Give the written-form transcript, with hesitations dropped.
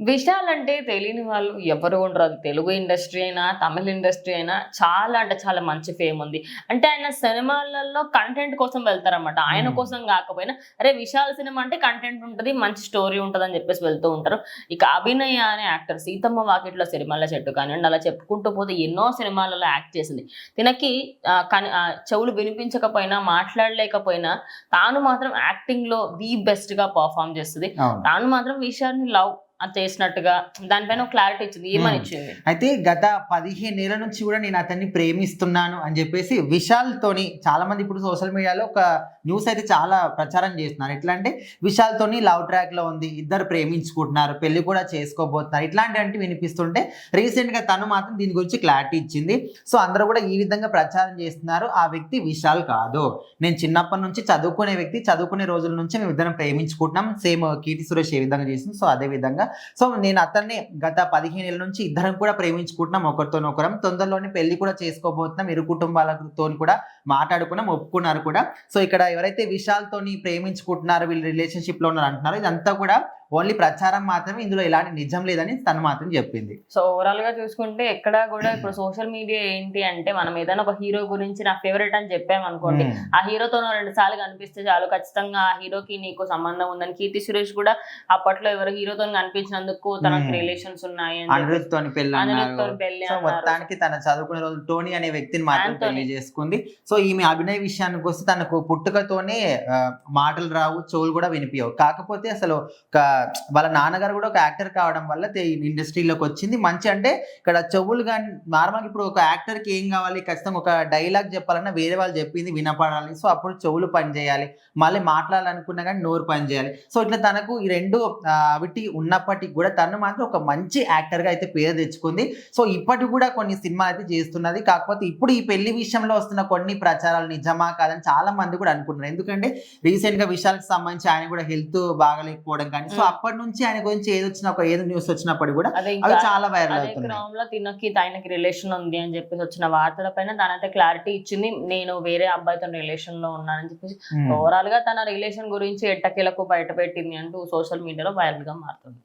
విషయాలంటే తెలియని వాళ్ళు ఎవరు ఉండరు. అది తెలుగు ఇండస్ట్రీ అయినా, తమిళ్ ఇండస్ట్రీ అయినా చాలా అంటే చాలా మంచి ఫేమ్ ఉంది. అంటే ఆయన సినిమాలలో కంటెంట్ కోసం వెళ్తారన్నమాట. ఆయన హ్మ్. కోసం గాకపోయినా అరే! విశాల్ సినిమా అంటే కంటెంట్ ఉంటది, మంచి స్టోరీ ఉంటదని జెప్పేసి వెళ్తూ ఉంటారు. ఇక అభినయ అనే యాక్టర్ 'సీతమ్మ వాకిట్లో సిరిమల్లె చెట్టు' కానివ్వండి, అలా చెప్పుకుంటూ పోతే ఎన్నో సినిమాలలో యాక్ట్ చేసింది. తినకి చెవులు వినిపించకపోయినా, మాట్లాడలేకపోయినా తాను మాత్రం యాక్టింగ్‌లో ది బెస్ట్‌గా పెర్ఫార్మ్ చేస్తది. అవును. తాను మాత్రం విషయాన్ని లవ్ చేసినట్టుగా దానిపైన ఒక క్లారిటీ ఇచ్చింది. హ్మ్. ఏమని ఇచ్చింది? అయితే గత 15 ఏళ్ల నుంచి గూడా నేను అతన్ని ప్రేమిస్తున్నాను అని జెప్పేసి విశాల్‌తోని చాలామంది ఇప్పుడు సోషల్ మీడియాలో ఒక న్యూస్ అయితే చాలా ప్రచారం జేస్తున్నారు. ఎట్లా అంటే విశాల్‌తోని లవ్ ట్రాక్‌లో ఉంది. ఇద్దరు ప్రేమించుకుంటున్నారు. పెళ్లి కూడా చేసుకోబోతున్నారు. ఇట్లాంటివంటివి వినిపిస్తుంటే రీసెంట్‌గా తను మాత్రం దీని గురించి క్లారిటీ ఇచ్చింది. సో అందరూ గూడా ఈ విధంగా ప్రచారం జేస్తున్నారు. ఆ వ్యక్తి విశాల్ కాదు. నేను చిన్నప్పటి నుంచి చదువుకునే వ్యక్తి. చదువుకునే రోజుల నుంచి మేమిద్దరం ప్రేమించుకుంటున్నాం. సేమ్ 'కీర్తి సురేష్' ఏ విధంగా చేసిందో సో అదే విధంగా సో నేను అతన్ని గత 15 ఏళ్ల నుంచి ఇద్దరం కూడా ప్రేమించుకుంటున్నాం ఒకరితోనొకరం. తొందరలోనే పెళ్లి కూడా చేసుకోబోతున్నాం. ఇరు కుటుంబాలతోని కూడా మాట్లాడుకున్నాం. ఒప్పుకున్నారు కూడా. సో ఇక్కడ ఎవరైతే విశాల్‌తోని ప్రేమించుకుంటున్నారో వీళ్ళు రిలేషన్‌షిప్‌లో ఉన్నారు అంటున్నారో ఇదంతా కూడా ఓన్లీ ప్రచారం మాత్రమే. ఇందులో ఎలాంటి నిజం లేదని తను మాత్రం చెప్పింది. సో ఓవరాల్‌గా చూసుకుంటే ఎక్కడా గూడా ఇప్పుడు సోషల్ మీడియా ఏంటి అంటే మనం ఏదైనా ఒక హీరో గురించి నా ఫేవరెట్ అని చెప్పామనుకోండి. హ్మ్. ఆ హీరోతోనో 2 సార్లు కనిపిస్తే చాలు ఖచ్చితంగా ఆ హీరోకి నీకు సంబంధం ఉందని. 'కీర్తి సురేష్' కూడా అప్పట్లో ఎవరో హీరోతోని కనిపించినందుకు తనకు హ్మ్. రిలేషన్స్ ఉన్నాయి అని చెప్పేసి అనిరుద్‌తోని పెళ్లన్నారు. అనిరుద్‌తోని పెళ్లి సో, అన్నారు. మొత్తానికి తన చదువుకునే రోజులు టోనీ అనే వ్యక్తిని మాత్రం యాంతోని. పెళ్లి చేసుకుంది. సో, ఈమె అభినయ విషయానికొస్తే తనకు పుట్టుకతోనే మాటలు రావు, చెవులు కూడా వినిపియవు. కాకపోతే అసలు ఒక వాళ్ళ నాన్నగారు కూడా ఒక యాక్టర్ కావడం వల్ల ఇండస్ట్రీలోకొచ్చింది. మంచి అంటే ఇక్కడ చెవులు గాని నార్మల్‌గా ఇప్పుడు ఒక యాక్టర్‌కి ఏం కావాలి? ఖచ్చితంగా ఒక డైలాగ్ చెప్పాలన్నా వేరే వాళ్ళు చెప్పింది వినపడాలి. సో, అప్పుడు చెవులు పనిచేయాలి. మళ్ళీ మాట్లాడాలనుకున్నా గాని నోరు పనిచేయాలి. సో, ఇట్లా తనకు ఈ 2 అవిటి ఉన్నప్పటికి కూడా తను మాత్రం ఒక మంచి యాక్టర్‌గా అయితే పేరు తెచ్చుకుంది. సో, ఇప్పటికి కూడా కొన్ని సినిమాలైతే చేస్తున్నది. కాకపోతే ఇప్పుడు ఈ పెళ్లి విషయంలో వస్తున్న కొన్ని ప్రచారాలు నిజమా? కాదని చాలా మంది కూడా అనుకుంటున్నారు. ఎందుకంటే రీసెంట్‌గా విశాల్‌కి సంబంధించి ఆయన కూడా హెల్త్ బాగాలేకపోవడం కానీ, సో, అప్పటినుంచి ఆయన గురించి ఏదొచ్చినా ఏదో న్యూస్ వచ్చినప్పటికి కూడా అదే అవి ఇంకా చాలా వైరల్ అదే అవుతున్నాయి. క్రమంలో ఆయనకి రిలేషన్ ఉంది అని చెప్పేసి వచ్చిన వార్తల పైన తనైతే క్లారిటీ ఇచ్చింది. నేను వేరే అబ్బాయితో రిలేషన్‌లో ఉన్నానని చెప్పేసి హ్మ్. ఓవరాల్‌గా తన రిలేషన్ గురించి ఎట్టకేలకు బయటపెట్టింది అంటూ సోషల్ మీడియాలో వైరల్‌గా మారుతుంది.